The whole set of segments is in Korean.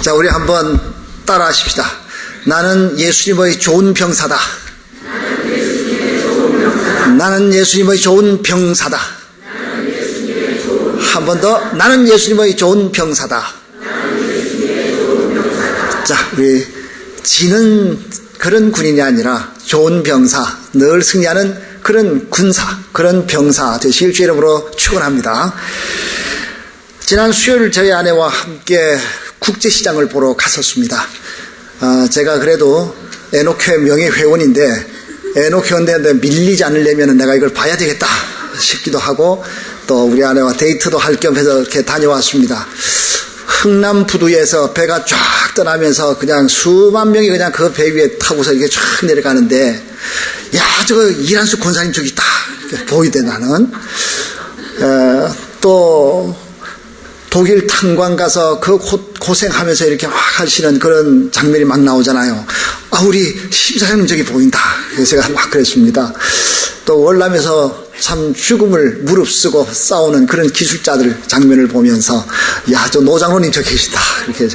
자, 우리 한번 따라 하십시다. 나는 예수님의 좋은 병사다. 나는 예수님의 좋은 병사다. 한 번 더. 나는 예수님의 좋은 병사다. 자, 우리 지는 그런 군인이 아니라 좋은 병사, 늘 승리하는 그런 군사, 그런 병사 되실 주 이름으로 축원합니다. 지난 수요일 저희 아내와 함께 국제시장을 보러 갔었습니다. 제가 그래도 에녹교회 명예회원인데 에녹교회인데 밀리지 않으려면 내가 이걸 봐야 되겠다 싶기도 하고, 또 우리 아내와 데이트도 할 겸 해서 이렇게 다녀왔습니다. 흥남 부두에서 배가 쫙 떠나면서 그냥 수만 명이 그냥 그 배 위에 타고서 이렇게 쫙 내려가는데, 야, 저거 이란수 권사님 저기 딱 보이대 나는. 또 독일 탄광 가서 그 고생하면서 이렇게 막 하시는 그런 장면이 막 나오잖아요. 우리 심사장님 저기 보인다. 그래서 제가 막 그랬습니다. 또 월남에서 참 죽음을 무릅쓰고 싸우는 그런 기술자들 장면을 보면서, 야, 저 노장로님 저 계시다. 이렇게.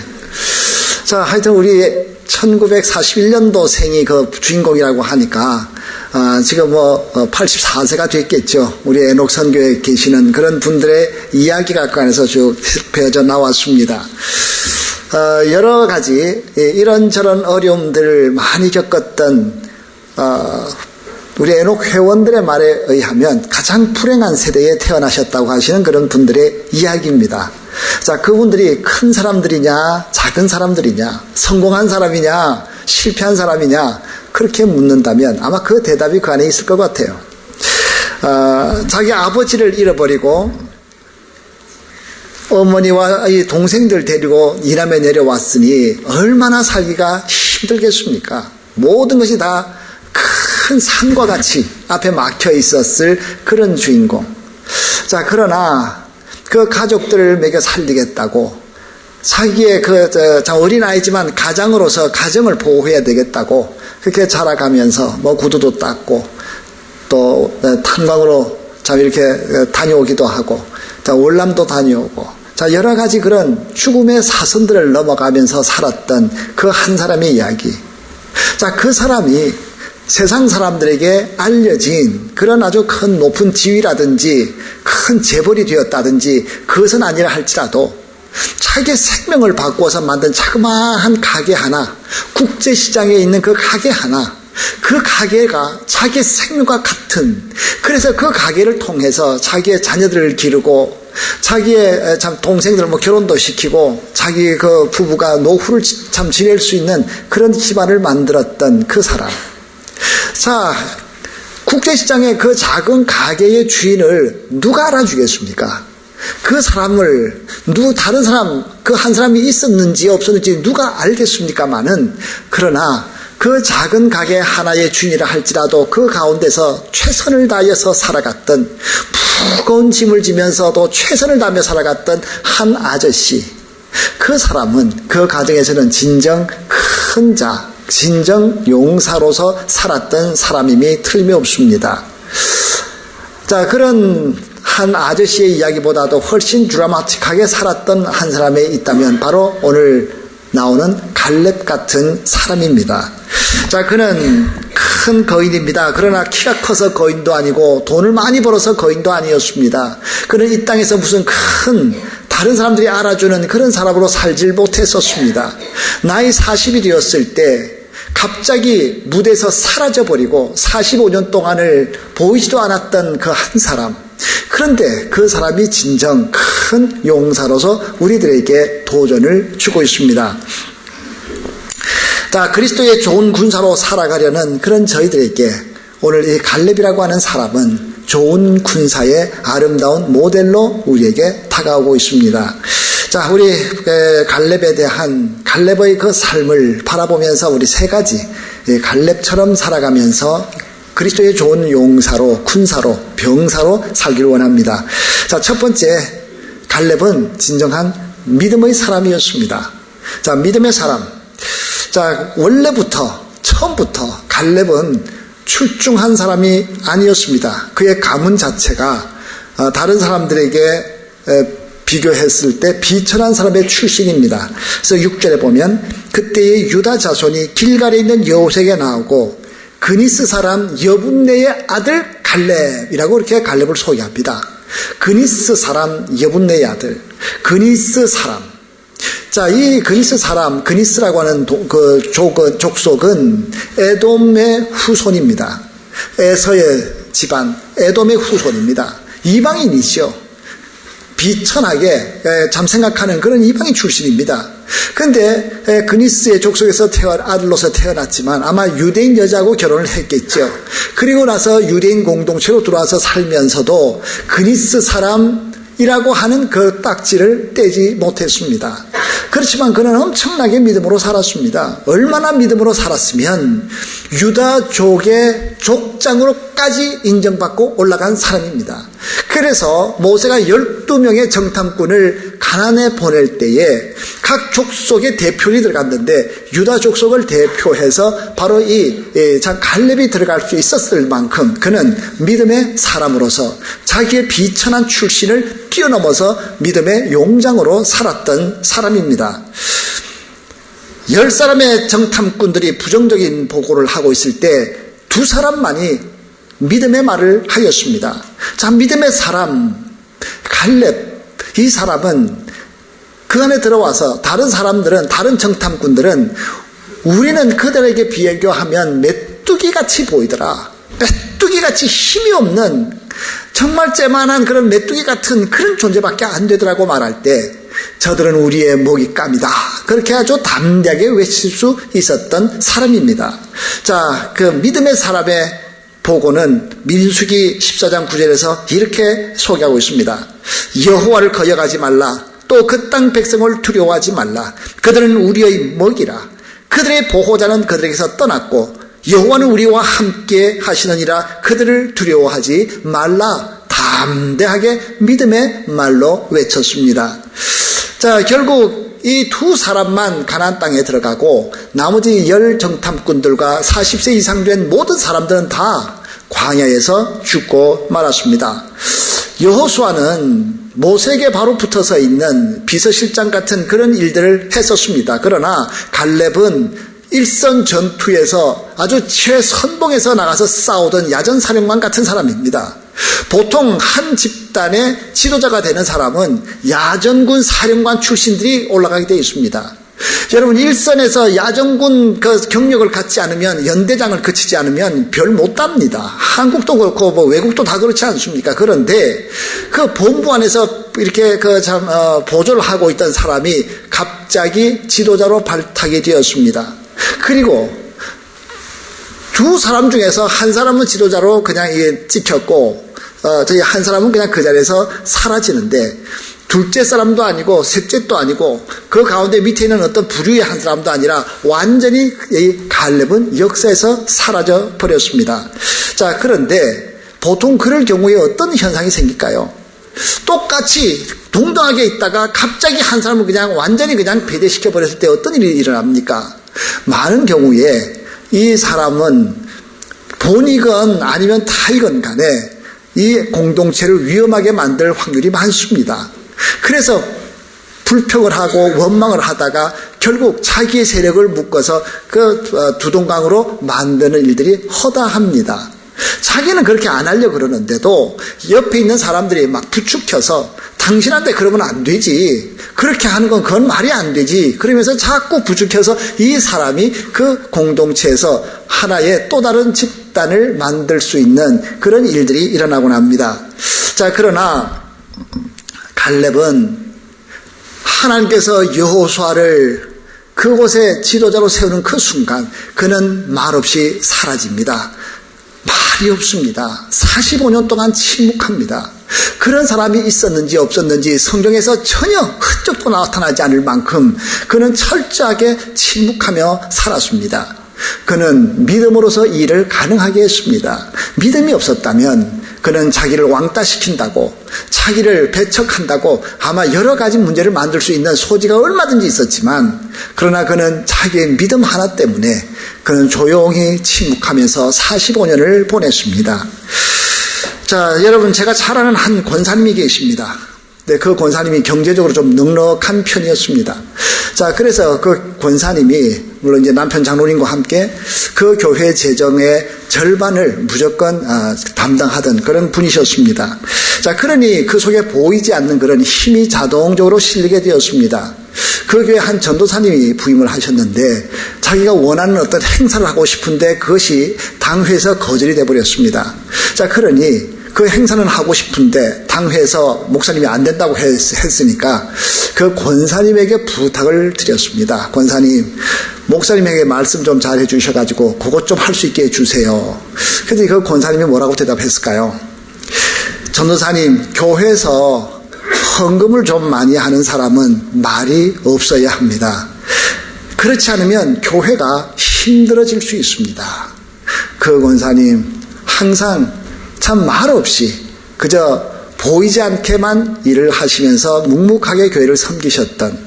자, 하여튼 우리 1941년도 생이 그 주인공이라고 하니까, 지금 84세가 됐겠죠. 우리 에녹 선교에 계시는 그런 분들의 이야기가 그 안에서 쭉 배어져 나왔습니다. 여러 가지 이런저런 어려움들을 많이 겪었던 우리 에녹 회원들의 말에 의하면 가장 불행한 세대에 태어나셨다고 하시는 그런 분들의 이야기입니다. 자, 그분들이 큰 사람들이냐, 작은 사람들이냐, 성공한 사람이냐, 실패한 사람이냐, 그렇게 묻는다면 아마 그 대답이 그 안에 있을 것 같아요. 자기 아버지를 잃어버리고 어머니와 이 동생들 데리고 이남에 내려왔으니 얼마나 살기가 힘들겠습니까? 모든 것이 다 큰 산과 같이 앞에 막혀 있었을 그런 주인공. 자, 그러나 그 가족들을 먹여 살리겠다고, 자기의 어린아이지만 가장으로서 가정을 보호해야 되겠다고 그렇게 자라가면서 구두도 닦고 또 탄광으로 참 이렇게 다녀오기도 하고, 자, 월남도 다녀오고, 자, 여러 가지 그런 죽음의 사선들을 넘어가면서 살았던 그 한 사람의 이야기. 자, 그 사람이 세상 사람들에게 알려진 그런 아주 큰 높은 지위라든지 큰 재벌이 되었다든지 그것은 아니라 할지라도 자기의 생명을 바꾸어서 만든 자그마한 가게 하나, 국제시장에 있는 그 가게 하나, 그 가게가 자기의 생명과 같은, 그래서 그 가게를 통해서 자기의 자녀들을 기르고 자기의 참 동생들 결혼도 시키고 자기 그 부부가 노후를 참 지낼 수 있는 그런 집안을 만들었던 그 사람. 자, 국제시장의 그 작은 가게의 주인을 누가 알아주겠습니까? 그 사람을 다른 사람, 그 한 사람이 있었는지 없었는지 누가 알겠습니까마는, 그러나 그 작은 가게 하나의 주인이라 할지라도 그 가운데서 최선을 다해서 살아갔던, 무거운 짐을 지면서도 최선을 다하며 살아갔던 한 아저씨, 그 사람은 그 가정에서는 진정 큰 자, 진정 용사로서 살았던 사람임이 틀림없습니다. 자, 그런 한 아저씨의 이야기보다도 훨씬 드라마틱하게 살았던 한 사람이 있다면 바로 오늘 나오는 갈렙 같은 사람입니다. 자, 그는 큰 거인입니다. 그러나 키가 커서 거인도 아니고 돈을 많이 벌어서 거인도 아니었습니다. 그는 이 땅에서 무슨 큰 다른 사람들이 알아주는 그런 사람으로 살질 못했었습니다. 나이 40이 되었을 때 갑자기 무대에서 사라져버리고 45년 동안을 보이지도 않았던 그 한 사람. 그런데 그 사람이 진정 큰 용사로서 우리들에게 도전을 주고 있습니다. 자, 그리스도의 좋은 군사로 살아가려는 그런 저희들에게 오늘 이 갈렙이라고 하는 사람은 좋은 군사의 아름다운 모델로 우리에게 다가오고 있습니다. 자, 우리 갈렙에 대한 갈렙의 그 삶을 바라보면서 우리 세 가지 갈렙처럼 살아가면서 그리스도의 좋은 용사로, 군사로, 병사로 살기를 원합니다. 자, 첫 번째, 갈렙은 진정한 믿음의 사람이었습니다. 자, 믿음의 사람. 자, 처음부터 갈렙은 출중한 사람이 아니었습니다. 그의 가문 자체가 다른 사람들에게 비교했을 때 비천한 사람의 출신입니다. 그래서 6절에 보면 그때의 유다 자손이 길갈에 있는 여호색에 나오고 그니스 사람 여분네의 아들 갈렙이라고 이렇게 갈렙을 소개합니다. 그니스 사람 여분네의 아들, 그니스 사람. 자, 이 그니스 사람, 그니스라고 하는 족속은 에돔의 후손입니다. 에서의 집안, 에돔의 후손입니다. 이방인이죠. 비천하게 참 생각하는 그런 이방인 출신입니다. 그런데 그니스의 족속에서 아들로서 태어났지만 아마 유대인 여자하고 결혼을 했겠죠. 그리고 나서 유대인 공동체로 들어와서 살면서도 그니스 사람이라고 하는 그 딱지를 떼지 못했습니다. 그렇지만 그는 엄청나게 믿음으로 살았습니다. 얼마나 믿음으로 살았으면 유다족의 족장으로까지 인정받고 올라간 사람입니다. 그래서 모세가 12명의 정탐꾼을 가나안에 보낼 때에 각 족속의 대표이 들어갔는데 유다 족속을 대표해서 바로 이 갈렙이 들어갈 수 있었을 만큼 그는 믿음의 사람으로서 자기의 비천한 출신을 뛰어넘어서 믿음의 용장으로 살았던 사람입니다. 10사람의 정탐꾼들이 부정적인 보고를 하고 있을 때 2사람만이 믿음의 말을 하였습니다. 자, 믿음의 사람 갈렙, 이 사람은 그 안에 들어와서 다른 사람들은, 다른 정탐꾼들은 우리는 그들에게 비교하면 메뚜기같이 보이더라. 메뚜기같이 힘이 없는 정말 째만한 그런 메뚜기 같은 그런 존재밖에 안 되더라고 말할 때 저들은 우리의 먹잇감이다. 그렇게 아주 담대하게 외칠 수 있었던 사람입니다. 자, 그 믿음의 사람의 보고는 민수기 14장 9절에서 이렇게 소개하고 있습니다. 여호와를 거역하지 말라. 또 그 땅 백성을 두려워하지 말라. 그들은 우리의 먹이라. 그들의 보호자는 그들에게서 떠났고 여호와는 우리와 함께 하시느니라. 그들을 두려워하지 말라. 담대하게 믿음의 말로 외쳤습니다. 자, 결국 이 2사람만 가나안 땅에 들어가고 나머지 10 정탐꾼들과 40세 이상 된 모든 사람들은 다 광야에서 죽고 말았습니다. 여호수아는 모세에게 바로 붙어서 있는 비서실장 같은 그런 일들을 했었습니다. 그러나 갈렙은 일선 전투에서 아주 최선봉에서 나가서 싸우던 야전사령관 같은 사람입니다. 보통 한 집단의 지도자가 되는 사람은 야전군 사령관 출신들이 올라가게 되어 있습니다. 여러분, 일선에서 야전군 그 경력을 갖지 않으면, 연대장을 거치지 않으면 별 못 답니다. 한국도 그렇고 뭐 외국도 다 그렇지 않습니까? 그런데 그 본부 안에서 이렇게 보조를 하고 있던 사람이 갑자기 지도자로 발탁이 되었습니다. 그리고 2사람 중에서 한 사람은 지도자로 그냥 찍혔고 저희 한 사람은 그냥 그 자리에서 사라지는데, 둘째 사람도 아니고 셋째도 아니고 그 가운데 밑에 있는 어떤 부류의 한 사람도 아니라 완전히 이 갈렙은 역사에서 사라져 버렸습니다. 자, 그런데 보통 그럴 경우에 어떤 현상이 생길까요? 똑같이 동등하게 있다가 갑자기 한 사람을 그냥 완전히 그냥 배제시켜 버렸을 때 어떤 일이 일어납니까? 많은 경우에 이 사람은 본이건 아니면 타이건 간에 이 공동체를 위험하게 만들 확률이 많습니다. 그래서 불평을 하고 원망을 하다가 결국 자기의 세력을 묶어서 그 두동강으로 만드는 일들이 허다합니다. 자기는 그렇게 안 하려고 그러는데도 옆에 있는 사람들이 막 부추켜서 당신한테 그러면 안 되지. 그렇게 하는 건 그건 말이 안 되지. 그러면서 자꾸 부추켜서 이 사람이 그 공동체에서 하나의 또 다른 집단을 만들 수 있는 그런 일들이 일어나곤 합니다. 자, 그러나 갈렙은 하나님께서 여호수아를 그곳에 지도자로 세우는 그 순간 그는 말없이 사라집니다. 말이 없습니다. 45년 동안 침묵합니다. 그런 사람이 있었는지 없었는지 성경에서 전혀 흔적도 나타나지 않을 만큼 그는 철저하게 침묵하며 살았습니다. 그는 믿음으로서 이 일을 가능하게 했습니다. 믿음이 없었다면 그는 자기를 왕따시킨다고, 자기를 배척한다고 아마 여러 가지 문제를 만들 수 있는 소지가 얼마든지 있었지만, 그러나 그는 자기의 믿음 하나 때문에 그는 조용히 침묵하면서 45년을 보냈습니다. 자, 여러분, 제가 잘 아는 한 권사님이 계십니다. 네, 그 권사님이 경제적으로 좀 넉넉한 편이었습니다. 자, 그래서 그 권사님이 물론 이제 남편 장로님과 함께 그 교회 재정의 절반을 무조건 담당하던 그런 분이셨습니다. 자, 그러니 그 속에 보이지 않는 그런 힘이 자동적으로 실리게 되었습니다. 그 교회 한 전도사님이 부임을 하셨는데 자기가 원하는 어떤 행사를 하고 싶은데 그것이 당회에서 거절이 돼버렸습니다. 자, 그러니 그 행사는 하고 싶은데 당회에서 목사님이 안 된다고 했으니까 그 권사님에게 부탁을 드렸습니다. 권사님, 목사님에게 말씀 좀 잘 해주셔가지고 그것 좀 할 수 있게 해주세요. 그런데 그 권사님이 뭐라고 대답했을까요? 전도사님, 교회에서 헌금을 좀 많이 하는 사람은 말이 없어야 합니다. 그렇지 않으면 교회가 힘들어질 수 있습니다. 그 권사님 항상 참 말없이 그저 보이지 않게만 일을 하시면서 묵묵하게 교회를 섬기셨던,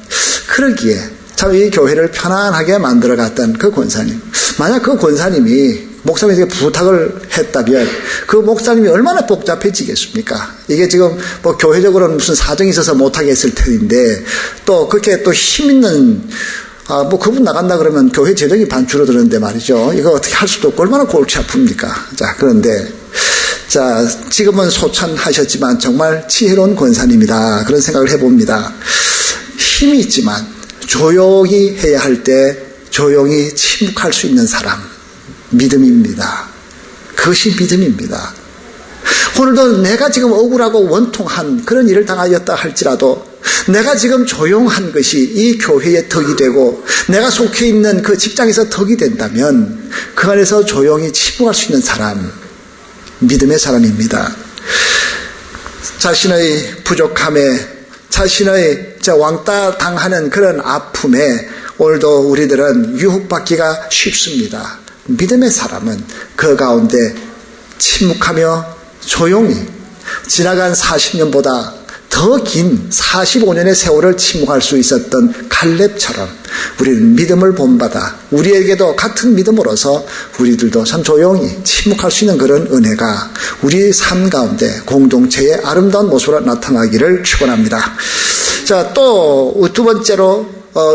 그러기에 참 이 교회를 편안하게 만들어갔던 그 권사님, 만약 그 권사님이 목사님에게 부탁을 했다면 그 목사님이 얼마나 복잡해지겠습니까? 이게 지금 뭐 교회적으로는 무슨 사정이 있어서 못하게 했을 텐데 또 그렇게 또 힘 있는 뭐 그분 나간다 그러면 교회 재정이 반 줄어드는데 말이죠. 이거 어떻게 할 수도 없고 얼마나 골치 아픕니까? 자, 그런데 자, 지금은 소천하셨지만 정말 지혜로운 권사님이다, 그런 생각을 해봅니다. 힘이 있지만 조용히 해야 할 때 조용히 침묵할 수 있는 사람, 믿음입니다. 그것이 믿음입니다. 오늘도 내가 지금 억울하고 원통한 그런 일을 당하였다 할지라도 내가 지금 조용한 것이 이 교회의 덕이 되고 내가 속해 있는 그 직장에서 덕이 된다면 그 안에서 조용히 침묵할 수 있는 사람, 믿음의 사람입니다. 자신의 부족함에, 자신의 왕따 당하는 그런 아픔에 오늘도 우리들은 유혹받기가 쉽습니다. 믿음의 사람은 그 가운데 침묵하며 조용히 지나간 40년보다 더 긴 45년의 세월을 침묵할 수 있었던 갈렙처럼 우리는 믿음을 본받아 우리에게도 같은 믿음으로서 우리들도 참 조용히 침묵할 수 있는 그런 은혜가 우리 삶 가운데 공동체의 아름다운 모습으로 나타나기를 축원합니다. 자, 또 두 번째로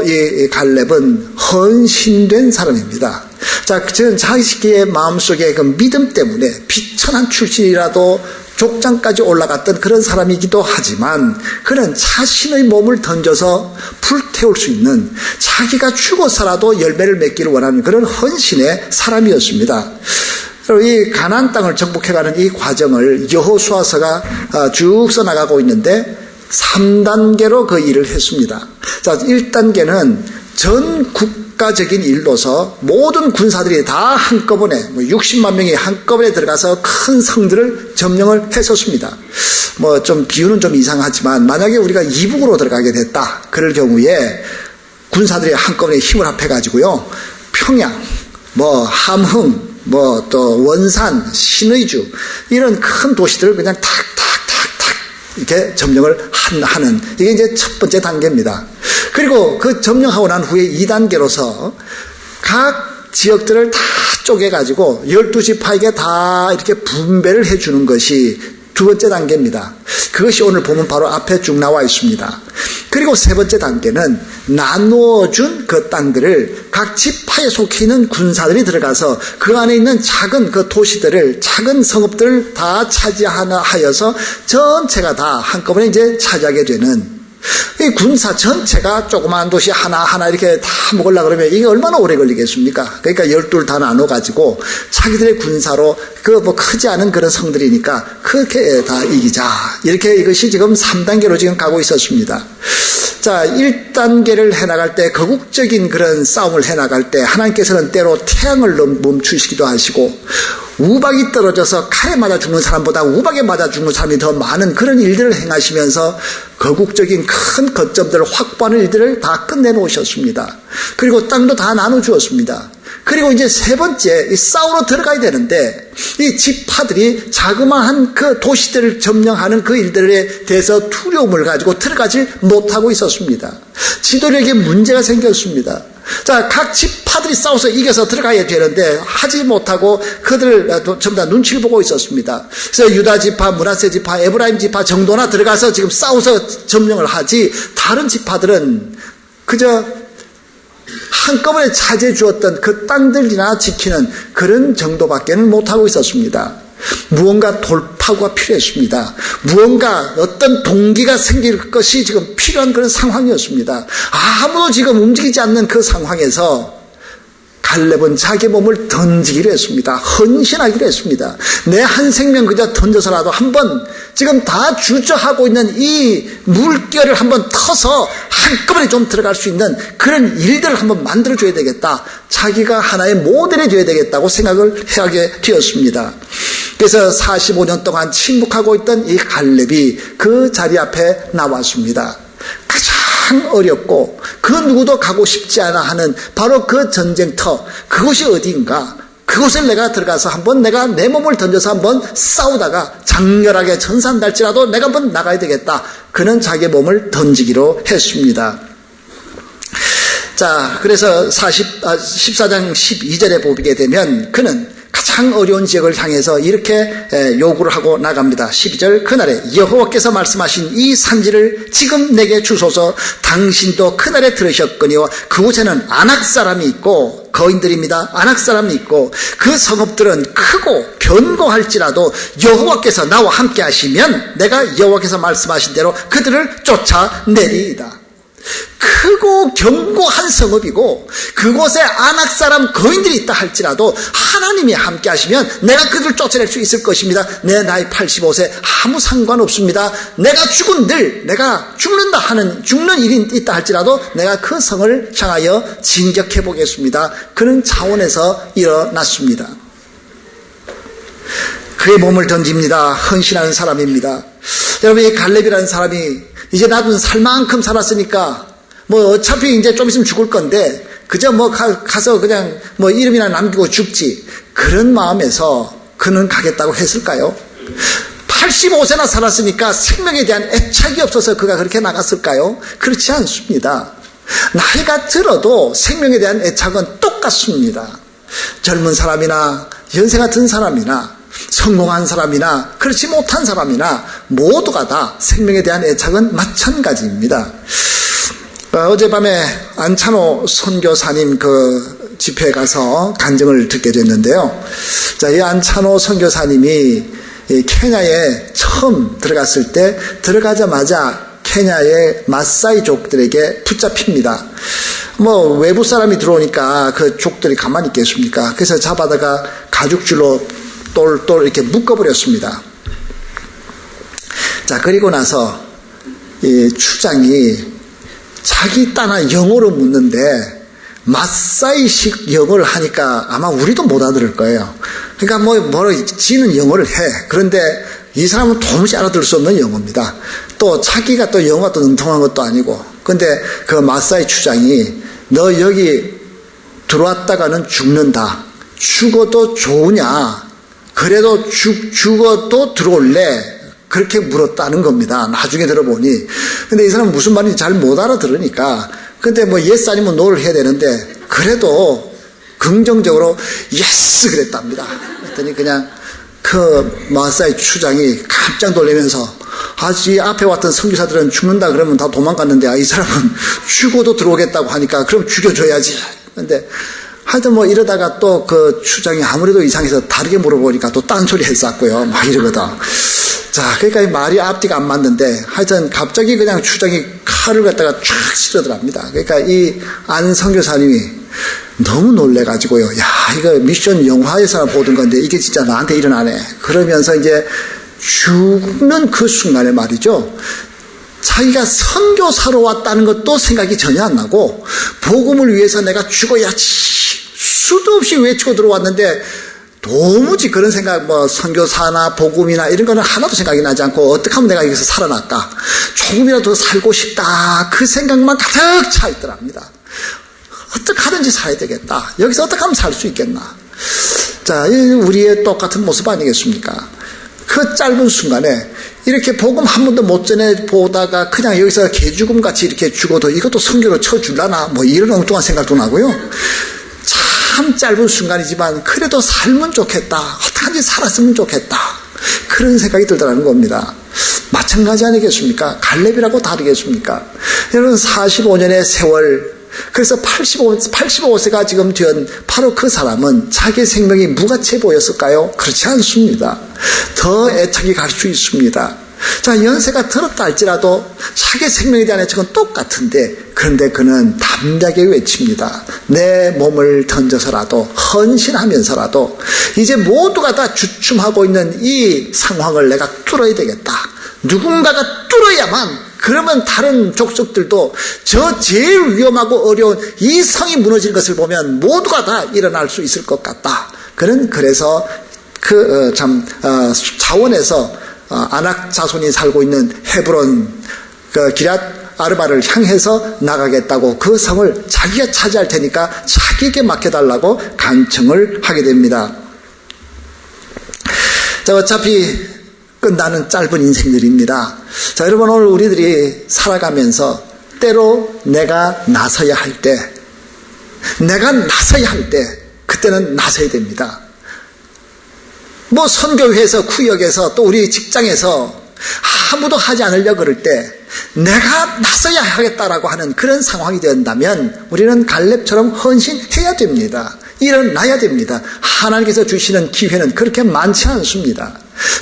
이 갈렙은 헌신된 사람입니다. 자, 저는 자기의 마음속에 그 믿음 때문에 비천한 출신이라도 족장까지 올라갔던 그런 사람이기도 하지만 그는 자신의 몸을 던져서 불태울 수 있는, 자기가 죽어서라도 열매를 맺기를 원하는 그런 헌신의 사람이었습니다. 이 가나안 땅을 정복해가는 이 과정을 여호수아서가 쭉 써나가고 있는데 3단계로 그 일을 했습니다. 자, 1단계는 전 국가적인 일로서 모든 군사들이 다 한꺼번에 60만 명이 한꺼번에 들어가서 큰 성들을 점령을 했었습니다. 뭐 좀 비유는 좀 이상하지만 만약에 우리가 이북으로 들어가게 됐다 그럴 경우에 군사들이 한꺼번에 힘을 합해가지고요, 평양, 뭐 함흥, 뭐 또 원산, 신의주 이런 큰 도시들을 그냥 탁탁탁탁 이렇게 점령을 하는, 이게 이제 첫 번째 단계입니다. 그리고 그 점령하고 난 후에 2단계로서 각 지역들을 다 쪼개가지고 12지파에게 다 이렇게 분배를 해주는 것이 두 번째 단계입니다. 그것이 오늘 보면 바로 앞에 쭉 나와 있습니다. 그리고 세 번째 단계는 나누어준 그 땅들을 각 지파에 속해 있는 군사들이 들어가서 그 안에 있는 작은 그 도시들을, 작은 성읍들을 다 차지하여서 전체가 다 한꺼번에 이제 차지하게 되는, 이 군사 전체가 조그마한 도시 하나하나 이렇게 다 먹으려고 그러면 이게 얼마나 오래 걸리겠습니까? 그러니까 12를 다 나눠가지고 자기들의 군사로 그 뭐 크지 않은 그런 성들이니까 그렇게 다 이기자. 이렇게 이것이 지금 3단계로 지금 가고 있었습니다. 자, 1단계를 해나갈 때, 거국적인 그런 싸움을 해나갈 때 하나님께서는 때로 태양을 멈추시기도 하시고 우박이 떨어져서 칼에 맞아 죽는 사람보다 우박에 맞아 죽는 사람이 더 많은 그런 일들을 행하시면서 거국적인 큰 거점들을 확보하는 일들을 다 끝내놓으셨습니다. 그리고 땅도 다 나눠주었습니다. 그리고 이제 세 번째, 이 싸우러 들어가야 되는데 이 지파들이 자그마한 그 도시들을 점령하는 그 일들에 대해서 두려움을 가지고 들어가지 못하고 있었습니다. 지도력에 문제가 생겼습니다. 자, 각 지파들이 싸워서 이겨서 들어가야 되는데 하지 못하고 그들을 전부 다 눈치를 보고 있었습니다. 그래서 유다 지파, 므낫세 지파, 에브라임 지파 정도나 들어가서 지금 싸워서 점령을 하지, 다른 지파들은 그저 한꺼번에 차지해 주었던 그 땅들이나 지키는 그런 정도밖에는 못하고 있었습니다. 무언가 돌파구가 필요했습니다. 무언가 어떤 동기가 생길 것이 지금 필요한 그런 상황이었습니다. 아무도 지금 움직이지 않는 그 상황에서 갈렙은 자기 몸을 던지기로 했습니다. 헌신하기로 했습니다. 내 한 생명 그저 던져서라도 한번 지금 다 주저하고 있는 이 물결을 한번 터서 한꺼번에 좀 들어갈 수 있는 그런 일들을 한번 만들어줘야 되겠다. 자기가 하나의 모델이 되어야 되겠다고 생각을 하게 되었습니다. 그래서 45년 동안 침묵하고 있던 이 갈렙이 그 자리 앞에 나왔습니다. 가장 어렵고 그 누구도 가고 싶지 않아 하는 바로 그 전쟁터, 그곳이 어디인가? 그곳에 내가 들어가서 한번 내가 내 몸을 던져서 한번 싸우다가 장렬하게 전사한달지라도 내가 한번 나가야 되겠다. 그는 자기 몸을 던지기로 했습니다. 자, 그래서 14장 12절에 보게 되면 그는 가장 어려운 지역을 향해서 이렇게 요구를 하고 나갑니다. 12절, 그날에 여호와께서 말씀하신 이 산지를 지금 내게 주소서. 당신도 그날에 들으셨거니와 그곳에는 아낙 사람이 있고, 거인들입니다. 아낙 사람이 있고 그 성읍들은 크고 견고할지라도 여호와께서 나와 함께 하시면 내가 여호와께서 말씀하신 대로 그들을 쫓아내리이다. 크고 견고한 성읍이고 그곳에 아낙 사람 거인들이 있다 할지라도 하나님이 함께 하시면 내가 그들을 쫓아낼 수 있을 것입니다. 내 나이 85세 아무 상관없습니다. 내가 죽은들 내가 죽는다 하는 죽는 일이 있다 할지라도 내가 그 성을 향하여 진격해 보겠습니다. 그런 차원에서 일어났습니다. 그의 몸을 던집니다. 헌신하는 사람입니다. 여러분, 이 갈렙이라는 사람이 이제 나도 살 만큼 살았으니까 뭐 어차피 이제 좀 있으면 죽을 건데 그저 뭐 가서 그냥 뭐 이름이나 남기고 죽지, 그런 마음에서 그는 가겠다고 했을까요? 85세나 살았으니까 생명에 대한 애착이 없어서 그가 그렇게 나갔을까요? 그렇지 않습니다. 나이가 들어도 생명에 대한 애착은 똑같습니다. 젊은 사람이나 연세가 든 사람이나 성공한 사람이나 그렇지 못한 사람이나 모두가 다 생명에 대한 애착은 마찬가지입니다. 어젯밤에 안찬호 선교사님 그 집회에 가서 간증을 듣게 됐는데요. 자, 이 안찬호 선교사님이 케냐에 처음 들어갔을 때 들어가자마자 케냐의 마사이족들에게 붙잡힙니다. 뭐 외부 사람이 들어오니까 그 족들이 가만히 있겠습니까? 그래서 잡아다가 가죽줄로 똘똘 이렇게 묶어버렸습니다. 자, 그리고 나서 이 추장이 자기 따나 영어로 묻는데 마사이식 영어를 하니까 아마 우리도 못 알아들을 거예요. 그러니까 뭐로 지는 영어를 해. 그런데 이 사람은 도무지 알아들을 수 없는 영어입니다. 또 자기가 또 영어가 또 능통한 것도 아니고. 근데 그 마사이 추장이 너 여기 들어왔다가는 죽는다. 죽어도 좋으냐? 그래도 죽어도 들어올래? 그렇게 물었다는 겁니다. 나중에 들어보니. 근데 이 사람은 무슨 말인지 잘 못 알아들으니까. 근데 뭐 예스 아니면 노를 해야 되는데 그래도 긍정적으로 예스 그랬답니다. 그랬더니 그냥 그 마사이 추장이 깜짝 놀라면서 이 앞에 왔던 선교사들은 죽는다 그러면 다 도망갔는데 이 사람은 죽어도 들어오겠다고 하니까 그럼 죽여줘야지. 근데 하여튼 뭐 이러다가 또 그 추장이 아무래도 이상해서 다르게 물어보니까 또 딴소리 했었고요. 막 이러거든. 자, 그러니까 이 말이 앞뒤가 안 맞는데 하여튼 갑자기 그냥 추장이 칼을 갖다가 쫙 찌르더랍니다. 그러니까 이 안 선교사님이 너무 놀래가지고요. 야, 이거 미션 영화에서나 보던 건데 이게 진짜 나한테 일어나네. 그러면서 이제 죽는 그 순간에 말이죠. 자기가 선교사로 왔다는 것도 생각이 전혀 안 나고 복음을 위해서 내가 죽어야지 수도 없이 외치고 들어왔는데 도무지 그런 생각, 뭐 선교사나 복음이나 이런 거는 하나도 생각이 나지 않고 어떻게 하면 내가 여기서 살아날까, 조금이라도 더 살고 싶다, 그 생각만 가득 차 있더랍니다. 어떻게 하든지 살아야 되겠다, 여기서 어떻게 하면 살 수 있겠나. 자, 우리의 똑같은 모습 아니겠습니까? 그 짧은 순간에 이렇게 복음 한 번도 못 전해 보다가 그냥 여기서 개죽음같이 이렇게 죽어도 이것도 성교로 쳐줄라나 뭐 이런 엉뚱한 생각도 나고요. 참 짧은 순간이지만 그래도 살면 좋겠다. 어떡하지 살았으면 좋겠다. 그런 생각이 들더라는 겁니다. 마찬가지 아니겠습니까? 갈렙이라고 다르겠습니까? 여러분 45년의 세월, 그래서 85세가 지금 된 바로 그 사람은 자기 생명이 무가치해 보였을까요? 그렇지 않습니다. 더 애착이 갈 수 있습니다. 자, 연세가 들었다 할지라도 자기 생명에 대한 애착은 똑같은데, 그런데 그는 담대하게 외칩니다. 내 몸을 던져서라도, 헌신하면서라도 이제 모두가 다 주춤하고 있는 이 상황을 내가 뚫어야 되겠다. 누군가가 뚫어야만, 그러면 다른 족속들도 저 제일 위험하고 어려운 이 성이 무너질 것을 보면 모두가 다 일어날 수 있을 것 같다. 그래서 자원에서 아낙 자손이 살고 있는 헤브론 기럇 아르바를 향해서 나가겠다고 그 성을 자기가 차지할 테니까 자기에게 맡겨달라고 간청을 하게 됩니다. 자, 어차피 끝나는 짧은 인생들입니다. 자, 여러분, 오늘 우리들이 살아가면서 때로 내가 나서야 할 때, 그때는 나서야 됩니다. 뭐 선교회에서, 구역에서, 또 우리 직장에서 아무도 하지 않으려고 그럴 때 내가 나서야 하겠다라고 하는 그런 상황이 된다면 우리는 갈렙처럼 헌신해야 됩니다. 일어나야 됩니다. 하나님께서 주시는 기회는 그렇게 많지 않습니다.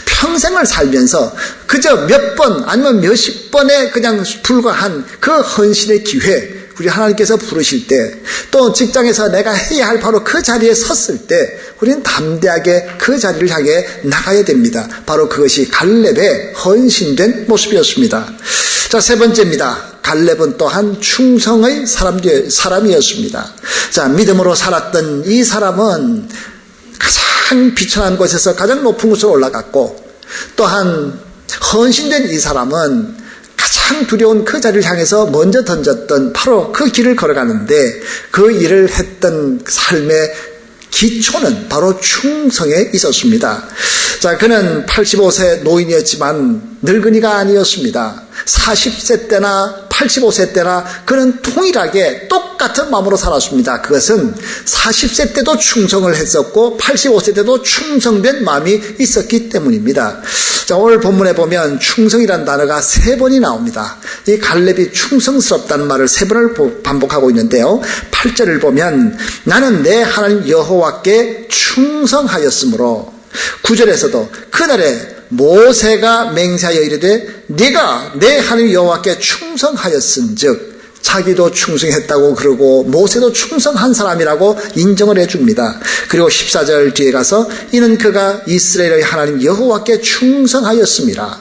평생을 살면서 그저 몇 번 아니면 몇십 번에 그냥 불과한 그 헌신의 기회, 우리 하나님께서 부르실 때, 또 직장에서 내가 해야 할 바로 그 자리에 섰을 때 우리는 담대하게 그 자리를 향해 나가야 됩니다. 바로 그것이 갈렙의 헌신된 모습이었습니다. 자, 세 번째입니다. 갈렙은 또한 충성의 사람이었습니다. 자, 믿음으로 살았던 이 사람은 가장 비천한 곳에서 가장 높은 곳으로 올라갔고, 또한 헌신된 이 사람은 가장 두려운 그 자리를 향해서 먼저 던졌던 바로 그 길을 걸어가는데, 그 일을 했던 삶의 기초는 바로 충성에 있었습니다. 자, 그는 85세 노인이었지만 늙은이가 아니었습니다. 40세 때나 85세 때나 그는 동일하게 똑같은 마음으로 살았습니다. 그것은 40세 때도 충성을 했었고 85세 때도 충성된 마음이 있었기 때문입니다. 자, 오늘 본문에 보면 충성이라는 단어가 3번이 나옵니다. 이 갈렙이 충성스럽다는 말을 3번을 반복하고 있는데요. 8절을 보면 나는 내 하나님 여호와께 충성하였으므로, 9절에서도 그날에 모세가 맹세하여 이르되 네가 내 하나님 여호와께 충성하였은즉, 자기도 충성했다고 그러고 모세도 충성한 사람이라고 인정을 해줍니다. 그리고 14절 뒤에 가서 이는 그가 이스라엘의 하나님 여호와께 충성하였습니다.